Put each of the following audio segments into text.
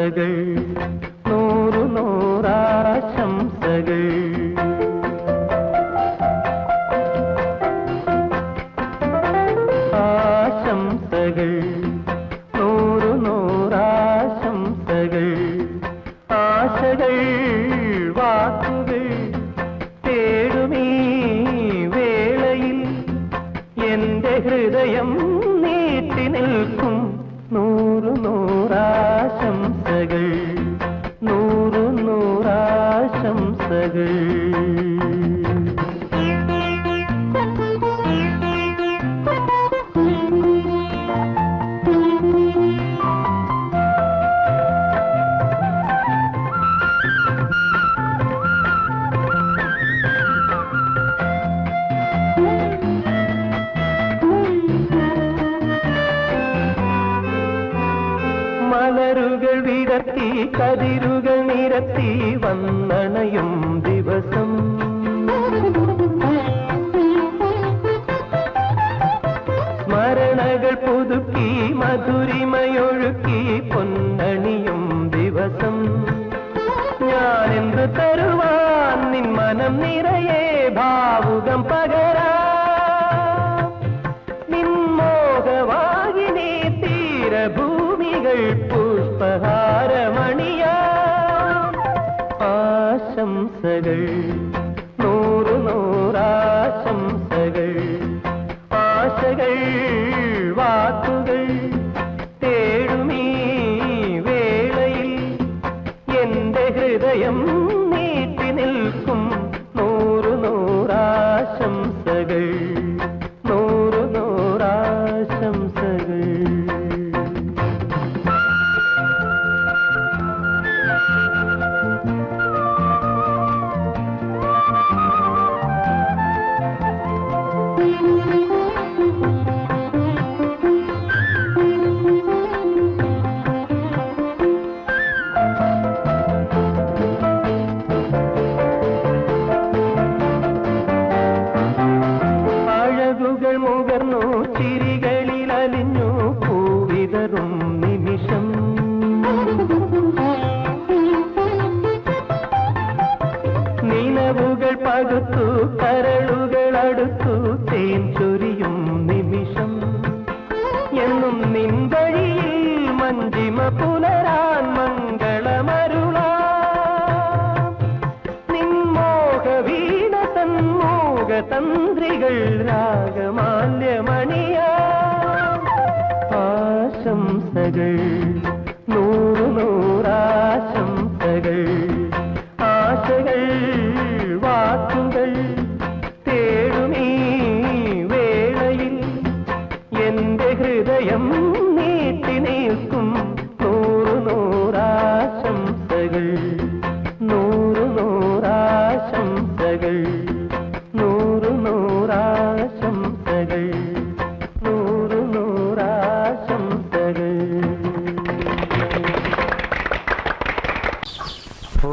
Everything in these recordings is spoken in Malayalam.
ആശംസകൾ നൂറു നൂറാശംസകൾ ആശംസകൾ നൂറു നൂറാശംസകൾ ആശകൾ വാക്കുകൾ തേടുമീ വേളയിൽ എന്റെ ഹൃദയം നീട്ടി നിൽക്കും നൂറു നൂറാശംസകൾ നൂറു നൂറാശംസകൾ മലരുകൾ വിടർത്തി കതിരുകൾ നിരത്തി വന്നണയും ദിവസം സ്മരണകൾ പുതുക്കി മധുരിമയൊഴുക്കി പൊന്നണിയും ദിവസം ഞാനെന്ത് തരുവാൻ നിൻ മനം നിറയെ ഭാവുകം പകരാ നിൻ മോഹവാഹിനി തീരഭൂമികൾ പുഷ്പഹാരമണിയാ ആശംസകൾ നൂറു നൂറാശംസകൾ ആശകൾ വാക്കുകൾ തേടുമീ വേളയിൽ എന്റെ ഹൃദയം നീട്ടി നിൽക്കും നൂറു നൂറാശംസകൾ നൂറു നൂറാശംസകൾ അഴകുകൾ മുകർന്നു ചിരികളിൽ അലിഞ്ഞു പൂവിതറും നിമിഷം നിലവുകൾ പകുത്തു കരളുകൾ അടുത്തു തേൻ ചൊരിയും നിമിഷം എന്നും നിൻ വഴിയിൽ മഞ്ജിമ പുലരാൻ മംഗളമരുളാ നിൻ മോഹവീണ തന്മോഹ തന്ത്രികൾ രാഗമാല്യമണിയാ ആശംസകൾ നൂറു നൂറാശംസകൾ ആശകൾ വാക്കുകൾ തേടുമീ വേളയിൽ എന്റെ ഹൃദയം നീട്ടി നിൽക്കും നൂറു നൂറാശംസകൾ നൂറു നൂറാശംസകൾ നൂറു നൂറാശംസകൾ നൂറു നൂറാശംസകൾ ഓ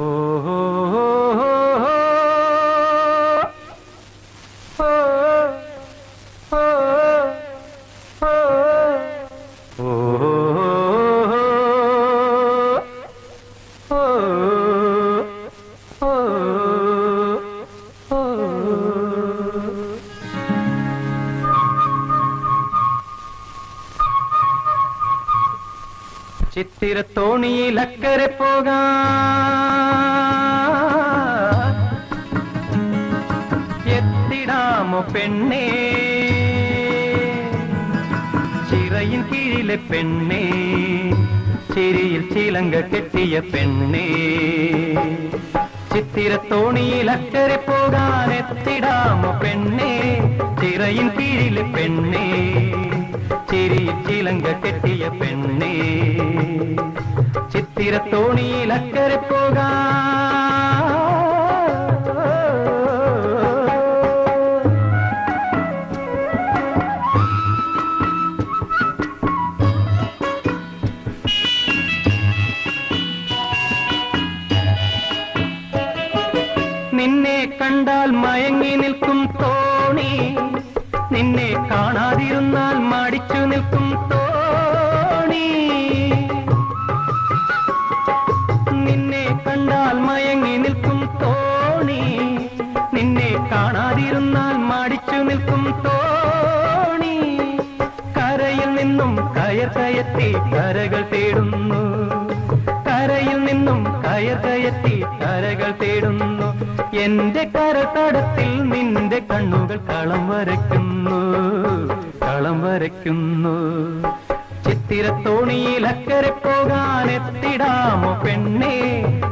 ചിത്തിരത്തോണിയിൽ അക്കരെ പോകാം എത്തിടാമോ പെണ്ണേ ചിറയിൽ കീഴിലെ പെണ്ണേ ചിരിയിൽ ചിലങ്ക കെട്ടിയ പെണ്ണേ ചിത്തിരത്തോണിയിൽ അക്കരെ പോകാൻ എത്തിടാമോ പെണ്ണേ ചിറയിൽ കീഴിലെ പെണ്ണേ ചിരിയിൽ ചിലങ്ക കെട്ടിയ പെണ്ണേ ചിത്തിരത്തോണിയിൽ അക്കരെ പോകാൻ നിന്നെ കണ്ടാൽ മയങ്ങി നിൽക്കും തോണി നിന്നെ കാണാതിരുന്നാൽ മടിച്ചു നിൽക്കും തോണി കാണാതിരുന്നാൽ മടിച്ചു നിൽക്കും തോണി കരയിൽ നിന്നും കയർ കയറ്റി കരകൾ തേടുന്നു കരയിൽ നിന്നും കയർ കയറ്റി കരകൾ തേടുന്നു എന്റെ കരതടത്തിൽ നിന്റെ കണ്ണുകൾ കളം വരയ്ക്കുന്നു ചിത്തിരത്തോണിയിൽ അക്കരെ പോകാൻ എത്തിടാമോ പെണ്ണേ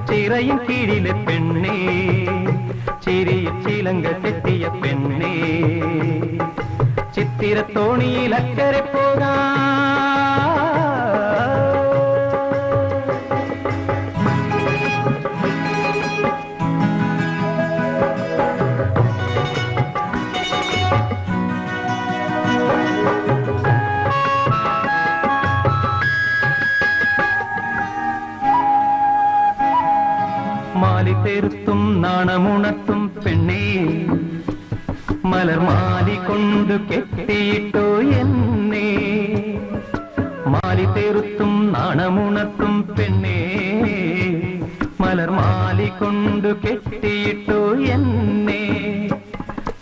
ചിറയും കീഴിലെ പെണ്ണേ ചിരിയിൽ ചിലങ്ക കെട്ടിയ പെണ്ണേ ചിത്തിരത്തോണിയിൽ അക്കരെ പോകാൻ മാലി തെരുത്തും നാണമുണർത്തും പെണ്ണേ മലർമാലി കൊണ്ടു കെട്ടിയിട്ടോ എന്നെ മാലി തെരുത്തും നാണമുണർത്തും പെണ്ണേ മലർമാലി കൊണ്ടു കെട്ടിയിട്ടോ എന്നെ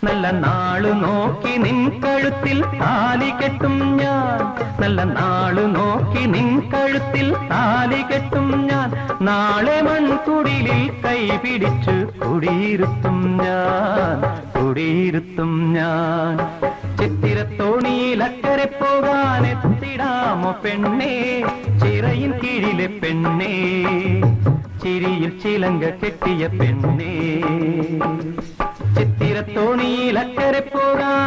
നല്ല നാളു നോക്കി നിൻ കഴുത്തിൽ താലി കെട്ടും ഞാൻ നല്ല നാളു നോക്കി നിൻ കഴുത്തിൽ താലി കെട്ടും ഞാൻ നാളെ മൺകുടിലിൽ കൈ പിടിച്ചു കുടിയിരുത്തും ഞാൻ ചിത്തിരത്തോണിയിൽ അക്കരെ പോകാൻ എത്തിടാമോ പെണ്ണേ ചിറയിൻ കീഴിലെ പെണ്ണേ ചിരിയിൽ ചിലങ്ക കെട്ടിയ പെണ്ണേ ചിത്തിരത്തോണിയിൽ അക്കരെ പോകാൻ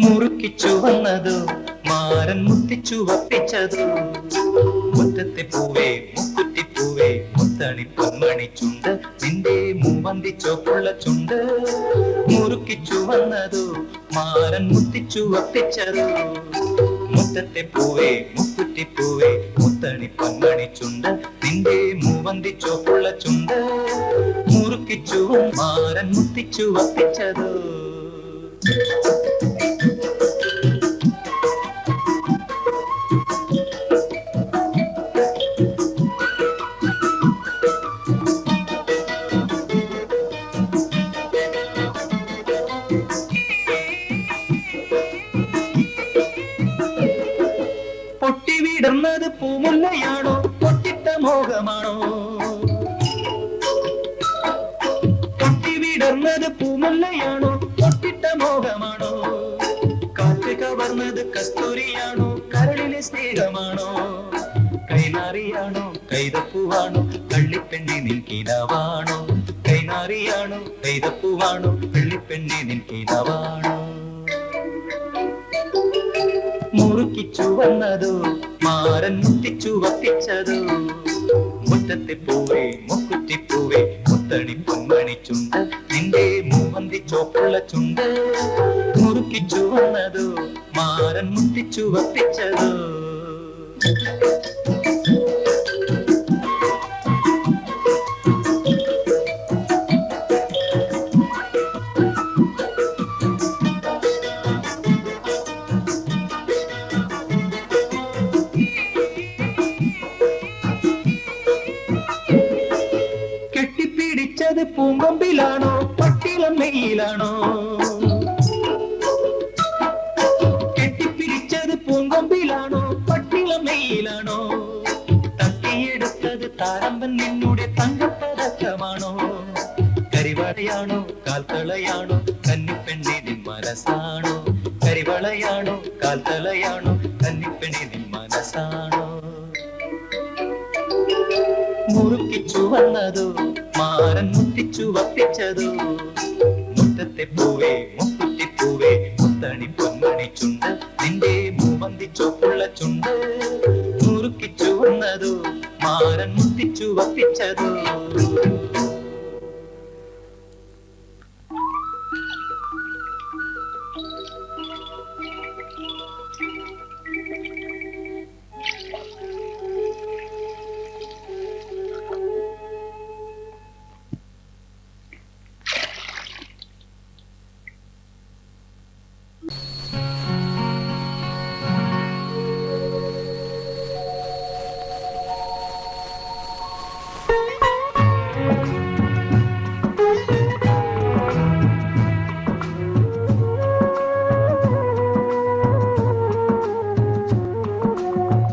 മുറുക്കിച്ചു വന്നതോ മാരൻ മുത്തിച്ചു വപ്പിച്ചതോ മുറ്റത്തെ പൂവേ മുക്കുറ്റിപ്പൂവേ മുത്തണി പൊന്മണി ചുണ്ട് നിന്റെ മൂവന്തി ചോപ്പുള്ള ചുണ്ട് മുറുക്കിച്ചു വന്നതോ മാരൻ മുത്തിച്ചു വപ്പിച്ചതോ മുറ്റത്തെ പൂവേ മുക്കുറ്റിപ്പൂവേ മുത്തണി പൊന്മണി ചുണ്ട് നിന്റെ മൂവന്തി ചോപ്പുള്ള ചുണ്ട് മുറുക്കിച്ചു മാരൻ മുത്തിച്ചു വപ്പിച്ചതോ പൊട്ടിവിടുന്നത് പൂമുല്ലയാണോ പൊട്ടിട്ട മോഹമാണോ പൊട്ടിവിടുന്നത് പൂമുല്ലയാണോ പൊട്ടിട്ട മോഹമാണോ കാറ്റ് കവർന്നത് കസ്തൂരിയാണോ കരളിലെ സ്നേഹമാണോ കൈനാറിയാണോ കൈതപ്പൂവാണോ കള്ളിപ്പെണ്ണി നിൻകിനാവാണോ കൈനാറിയാണോ കൈതപ്പൂവാണോ കള്ളിപ്പെണ്ണി നിൻകിനാവാണോ മുറുക്കിച്ചു വന്നതോ മാരൻ മുത്തിച്ചു വപ്പിച്ചതോ മുറ്റത്തെ പൂവേ മുക്കുറ്റിപ്പൂവേ മുത്തണി പൊന്മണി ചുണ്ട് നിന്റെ മൂവന്തി ചോപ്പുള്ള ചുണ്ട് മുറുക്കിച്ചു വന്നതോ മാരൻ മുത്തിച്ചു വപ്പിച്ചതോ കെട്ടിപ്പിടിച്ചത് പൂങ്കൊമ്പിലാണോ പട്ടിളമ്മയിലാണോ കെട്ടിപ്പിടിച്ചത് പൂങ്കൊമ്പിലാണോ പട്ടിളമ്മയിലാണോ തട്ടിയെടുത്തത് താരമ്പൻ നിന്നുടെ തങ്കപ്പതക്കമാണോ കരിവളയാണോ കാൽത്തളയാണോ കന്നിപ്പെണ്ണി നിൻ മനസ്സാണോ കരിവളയാണോ കാൽത്തളയാണോ കന്നിപ്പെണ്ണി നിൻ മനസ്സാണോ മുറുക്കിച്ചു വന്നതോ മാരൻ മുത്തിച്ചു വപ്പിച്ചതോ മുറ്റത്തെ പൂവേ മുക്കുറ്റിപ്പൂവേ മുത്തണി പൊന്മണി ചുണ്ട് നിന്റെ മൂവന്തി ചോപ്പുള്ള ചുണ്ട് മുറുക്കിച്ചു വന്നതോ മാരൻ മുത്തിച്ചു വപ്പിച്ചതോ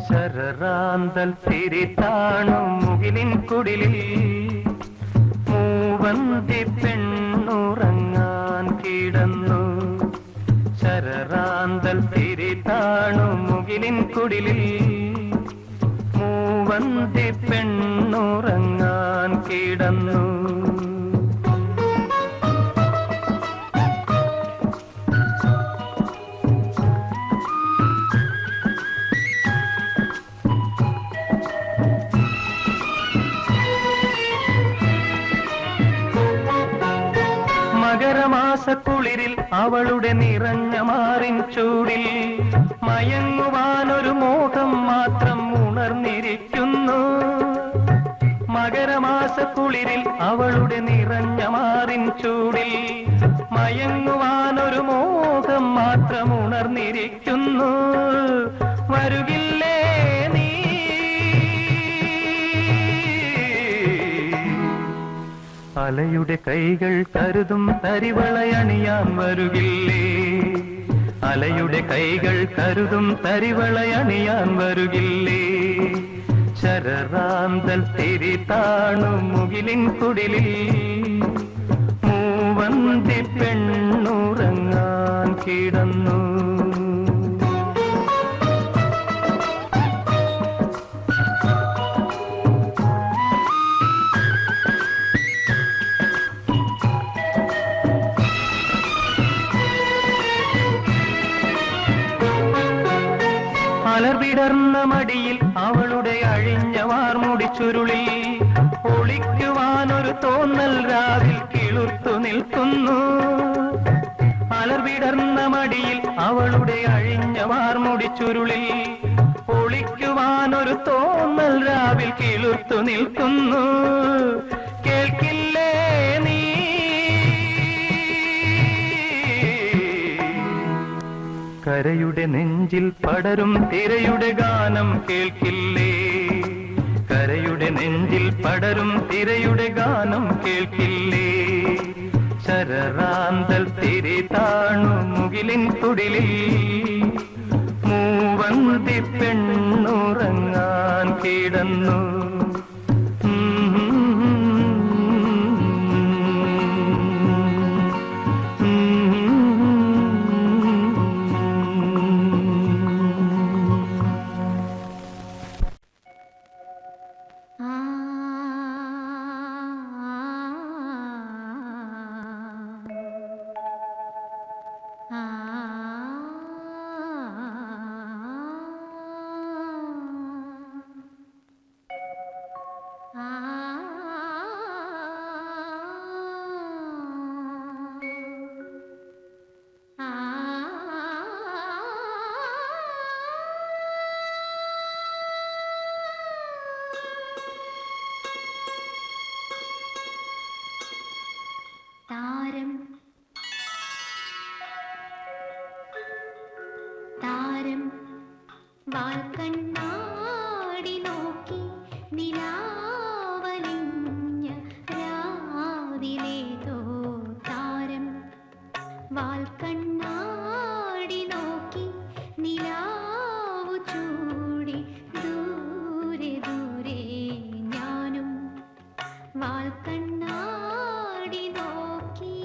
ശരറാന്തൽ തിരിത്താണു മുകിലിൻ കുടിലിൽ മൂവന്തി പെണ്ണുറങ്ങാൻ കിടന്നു ശരറാന്തൽ തിരിത്താണു മുകിലിൻ കുടിലിൽ മൂവന്തി പെണ്ണുറങ്ങാൻ കിടന്നു മകരമാസക്കുളിരിൽ അവളുടെ നിറഞ്ഞ മാറിൻ ചൂടിൽ മയങ്ങുവാനൊരു മോഹം മാത്രം ഉണർന്നിരിക്കുന്നു മകരമാസക്കുളിരിൽ അവളുടെ നിറഞ്ഞ മാറിൻ ചൂടിൽ മയങ്ങുവാനൊരു മോഹം മാത്രം ഉണർന്നിരിക്കുന്നു വരുകില്ലേ നീ അലയുടെ കൈകൾ കരുതും തരിവളയണിയാൻ വരുകില്ലേ അലയുടെ കൈകൾ കരുതും തരിവളയണിയാൻ വരുകില്ലേ ശരറാന്തൽ തിരിതാണു മുകിലിൻ കുടിലിൽ മൂവന്തി പെണ്ണുറങ്ങാൻ കിടന്നു മലർവിടർന്ന മടിയിൽ അവളുടെ അഴിഞ്ഞ വാർമുടി ചുരുളിൽ ഒളിക്കുവാനൊരു തോന്നൽ രാവിൽ കിളുർത്തു നിൽക്കുന്നു മലർവിടർന്ന മടിയിൽ അവളുടെ അഴിഞ്ഞ വാർമുടി ചുരുളിൽ ഒളിക്കുവാനൊരു തോന്നൽ രാവിൽ കിളുർത്തു നിൽക്കുന്നു കേൾക്കില്ലേ നീ കരയുടെ നെഞ്ചിൽ പടരും തിരയുടെ ഗാനം കേൾക്കില്ലേ കരയുടെ നെഞ്ചിൽ പടരും തിരയുടെ ഗാനം കേൾക്കില്ലേ ശരറാന്തൽ തിരിതാണു മുകിലിൻ കുടിലിൽ മൂവന്തി പെണ്ണുറങ്ങാൻ കിടന്നു താരം വാൽക്കണ്ണാടി നോക്കി നിലാവലിഞ്ഞ രാവിലേതോ താരം വാൽക്കണ്ണാടി നോക്കി നിലാവു ചൂടി ദൂരെ ദൂരെ ഞാനും വാൽക്കണ്ണാടി നോക്കി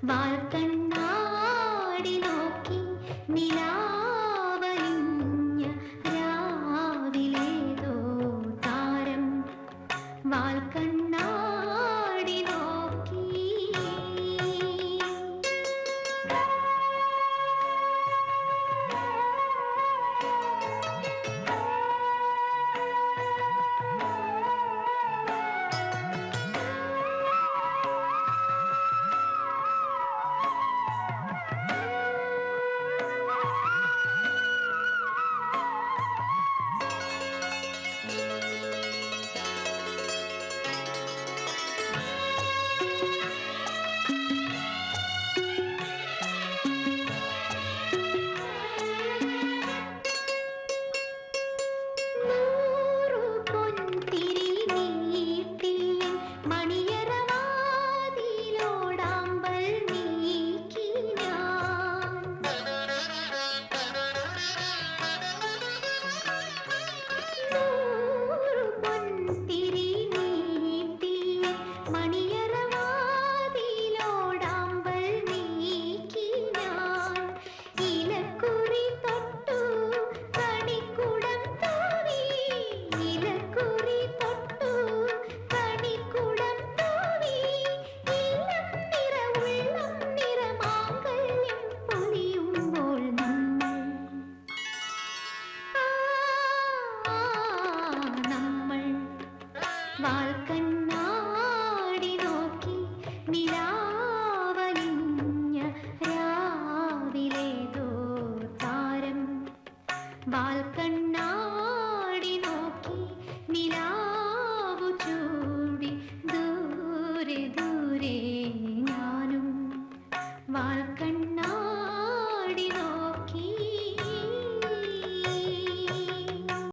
വാൽക്കണ്ണാടി നോക്കി നിലാവലിഞ്ഞ രാവിലേതോ താരം വാൽക്കണ്ണാടി നോക്കി. വാൽക്കണ്ണാടി നോക്കി നിലാവലിഞ്ഞ രാവിലേതോ താരം വാൽക്കണ്ണാടി നോക്കി നിലാ